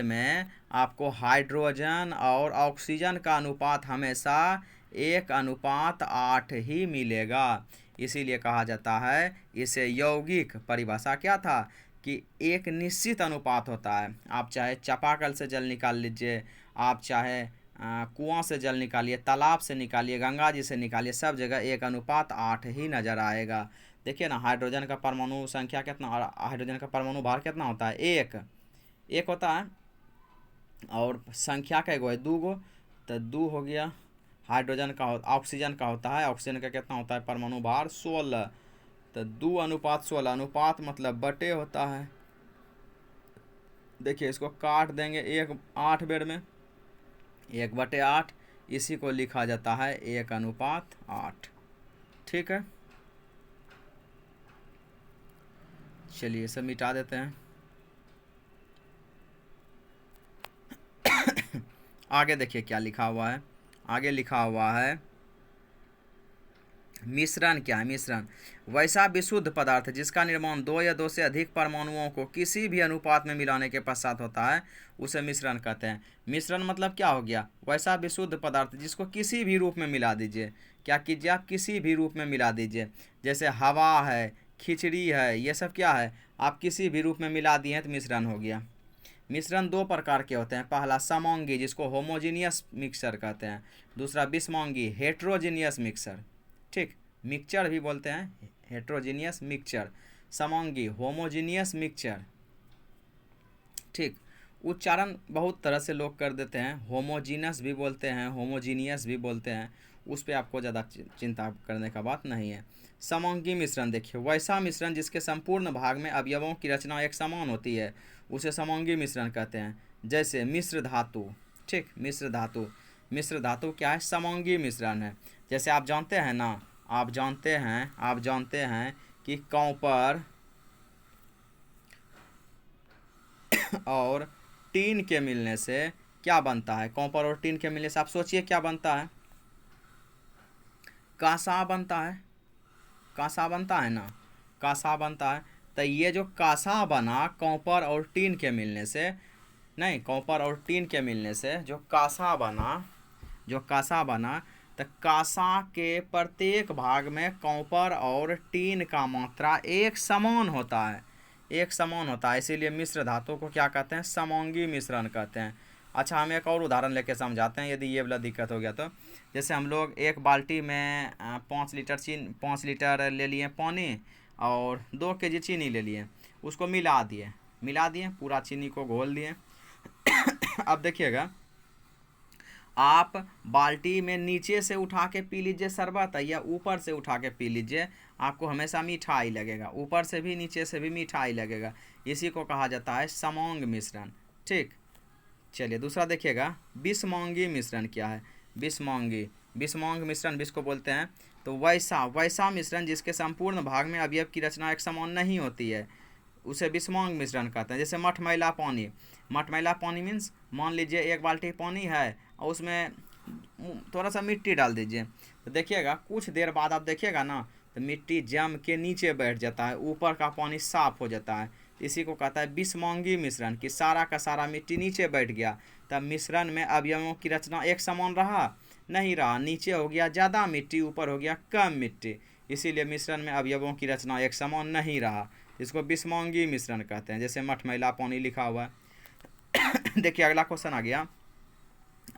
में आपको हाइड्रोजन और ऑक्सीजन का अनुपात हमेशा 1:8 ही मिलेगा। इसीलिए कहा जाता है इसे यौगिक। परिभाषा क्या था कि एक निश्चित अनुपात होता है। आप चाहे चापाकल से जल निकाल लीजिए, आप चाहे कुआं से जल निकालिए, तालाब से निकालिए, गंगा जी से निकालिए, सब जगह 1:8 ही नज़र आएगा। देखिए ना, हाइड्रोजन का परमाणु संख्या कितना और हाइड्रोजन का परमाणु भार कितना होता है, एक होता है, और संख्या का एगो है, 2 गो, तो 2 हो गया। हाइड्रोजन का ऑक्सीजन का होता है, ऑक्सीजन का कितना होता है परमाणु भार, 16, तो 2:16। अनुपात मतलब बटे होता है। देखिए इसको काट देंगे 8 बेर में, 1/8, इसी को लिखा जाता है 1:8। ठीक है, चलिए सब मिटा देते हैं। आगे देखिए क्या लिखा हुआ है, आगे लिखा हुआ है मिश्रण। क्या है मिश्रण, वैसा विशुद्ध पदार्थ जिसका निर्माण दो या दो से अधिक परमाणुओं को किसी भी अनुपात में मिलाने के पश्चात होता है, उसे मिश्रण कहते हैं। मिश्रण मतलब क्या हो गया, वैसा विशुद्ध पदार्थ जिसको किसी भी रूप में मिला दीजिए। क्या कीजिए आप, किसी भी रूप में मिला दीजिए। जैसे हवा है, खिचड़ी है, ये सब क्या है, आप किसी भी रूप में मिला दिए हैं तो मिश्रण हो गया। मिश्रण 2 प्रकार के होते हैं। पहला समअंगी, जिसको होमोजीनियस मिक्सचर कहते हैं। दूसरा विषमअंगी, हेट्रोजीनियस मिक्सचर। ठीक, मिक्सचर भी बोलते हैं, हेट्रोजीनियस मिक्सचर, समअंगी, होमोजीनियस मिक्सचर। ठीक, उच्चारण बहुत तरह से लोग कर देते हैं, होमोजीनस भी बोलते हैं, होमोजीनियस भी बोलते हैं, उस पर आपको ज़्यादा चिंता करने का बात नहीं है। समअंगी मिश्रण देखिए, वैसा मिश्रण जिसके संपूर्ण भाग में अवयवों की रचना एक समान होती है, उसे समअंगी मिश्रण कहते हैं। जैसे मिश्र धातु। ठीक, मिश्र धातु क्या है, समअंगी मिश्रण है। जैसे आप जानते हैं ना, आप जानते हैं कि कॉपर और टीन के मिलने से क्या बनता है, कॉपर और टीन के मिलने से आप सोचिए क्या बनता है, कांसा बनता है, कांसा बनता है ना, कांसा बनता है। तो ये जो कांसा बना कॉपर और टीन के मिलने से, नहीं, कॉपर और टीन के मिलने से जो कांसा बना, तो कांसा के प्रत्येक भाग में कॉपर और टीन का मात्रा एक समान होता है। एक समान होता है, इसीलिए मिश्र धातु को क्या कहते हैं, समोंगी मिश्रण कहते हैं। अच्छा, हम एक और उदाहरण लेके समझाते हैं यदि ये वाला दिक्कत हो गया तो। जैसे हम लोग एक बाल्टी में 5 लीटर ले लिए पानी और 2 kg चीनी ले लिए, उसको मिला दिए पूरा चीनी को घोल दिए। अब देखिएगा, आप बाल्टी में नीचे से उठा के पी लीजिए शरबत या ऊपर से उठा के पी लीजिए, आपको हमेशा मीठा ही लगेगा, ऊपर से भी नीचे से भी मीठा ही लगेगा। इसी को कहा जाता है समोंग मिश्रण। ठीक, चलिए दूसरा देखिएगा, बिसमोंगी मिश्रण क्या है। बिसमोंग मिश्रण बिस बोलते हैं। तो वैसा मिश्रण जिसके संपूर्ण भाग में अवयव की रचना एक समान नहीं होती है, उसे बिसमोंग मिश्रण कहते हैं। जैसे मटमैला पानी मीन्स, मान लीजिए एक बाल्टी पानी है और उसमें थोड़ा सा मिट्टी डाल दीजिए, तो देखिएगा कुछ देर बाद आप देखिएगा ना, तो मिट्टी जम के नीचे बैठ जाता है, ऊपर का पानी साफ हो जाता है। इसी को कहता है बिसमोंगी मिश्रण, कि सारा का सारा मिट्टी नीचे बैठ गया, तब मिश्रण में अवयवों की रचना एक समान नहीं रहा, नीचे हो गया ज़्यादा मिट्टी, ऊपर हो गया कम मिट्टी, इसीलिए मिश्रण में अवयवों की रचना एक समान नहीं रहा, इसको बिसमोंगी मिश्रण कहते हैं। जैसे मटमैला पानी लिखा हुआ है। देखिए अगला क्वेश्चन आ गया,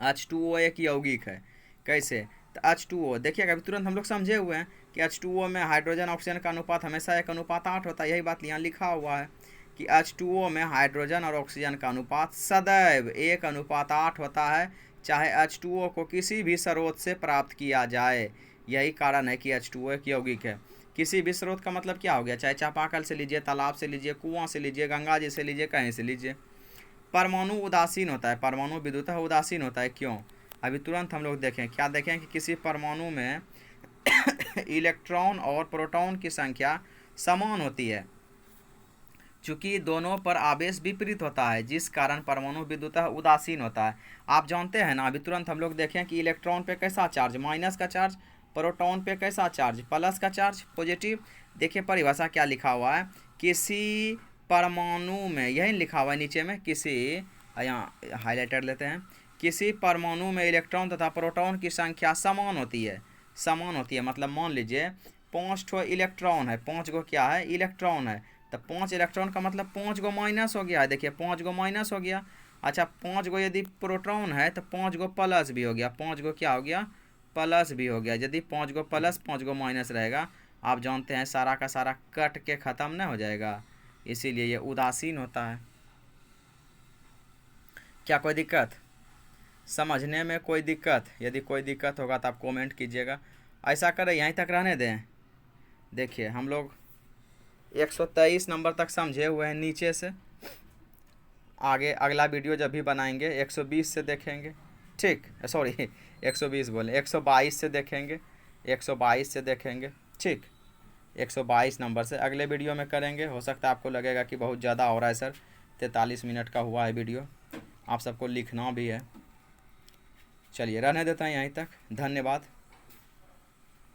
H2O एक यौगिक है, कैसे, तो H2O देखिएगा, अभी तुरंत हम लोग समझे हुए हैं कि H2O में हाइड्रोजन ऑक्सीजन का अनुपात हमेशा 1:8 होता है, यही बात यहाँ लिखा हुआ है कि H2O में हाइड्रोजन और ऑक्सीजन का अनुपात सदैव 1:8 होता है, चाहे H2O को किसी भी स्रोत से प्राप्त किया जाए। यही कारण है कि H2O एक यौगिक है। किसी भी स्रोत का मतलब क्या हो गया, चाहे चापाकल से लीजिए, तालाब से लीजिए, कुआं से लीजिए, गंगा जी से लीजिए, कहीं से लीजिए। परमाणु उदासीन होता है, परमाणु विद्युतः उदासीन होता है, क्यों, अभी तुरंत हम लोग देखें, क्या देखें कि किसी परमाणु में इलेक्ट्रॉन और प्रोटॉन की संख्या समान होती है, चूँकि दोनों पर आवेश विपरीत होता है, जिस कारण परमाणु विद्युतः उदासीन होता है। आप जानते हैं ना, अभी तुरंत हम लोग देखें कि इलेक्ट्रॉन पे कैसा चार्ज, माइनस का चार्ज, प्रोटॉन पे कैसा चार्ज, प्लस का चार्ज, पॉजिटिव। देखिए परिभाषा क्या लिखा हुआ है, किसी परमाणु में, यही लिखा हुआ है नीचे में, किसी, यहाँ हाईलाइटर लेते हैं, किसी परमाणु में इलेक्ट्रॉन तथा प्रोटॉन की संख्या समान होती है, मतलब मान लीजिए 5 ठो इलेक्ट्रॉन है, 5 गो क्या है, इलेक्ट्रॉन है, तो 5 इलेक्ट्रॉन का मतलब 5 गो माइनस हो गया है, देखिए 5 गो माइनस हो गया। अच्छा, 5 गो यदि प्रोटॉन है तो 5 गो प्लस भी हो गया, 5 गो क्या हो गया, प्लस भी हो गया। यदि 5 गो प्लस 5 गो माइनस रहेगा, आप जानते हैं सारा का सारा कट के ख़त्म नहीं हो जाएगा, इसीलिए ये उदासीन होता है। क्या कोई दिक्कत, समझने में कोई दिक्कत, यदि कोई दिक्कत होगा तो आप कमेंट कीजिएगा। ऐसा करें यहीं तक रहने दें। देखिए हम लोग 123 नंबर तक समझे हुए हैं, नीचे से आगे अगला वीडियो जब भी बनाएंगे 120 से देखेंगे। ठीक, सॉरी 120 बोले, 122 से देखेंगे, 122 से देखेंगे। ठीक, 122 नंबर से अगले वीडियो में करेंगे। हो सकता है आपको लगेगा कि बहुत ज़्यादा हो रहा है सर, 43 मिनट का हुआ है वीडियो, आप सबको लिखना भी है। चलिए रहने देता हैं यहीं तक, धन्यवाद।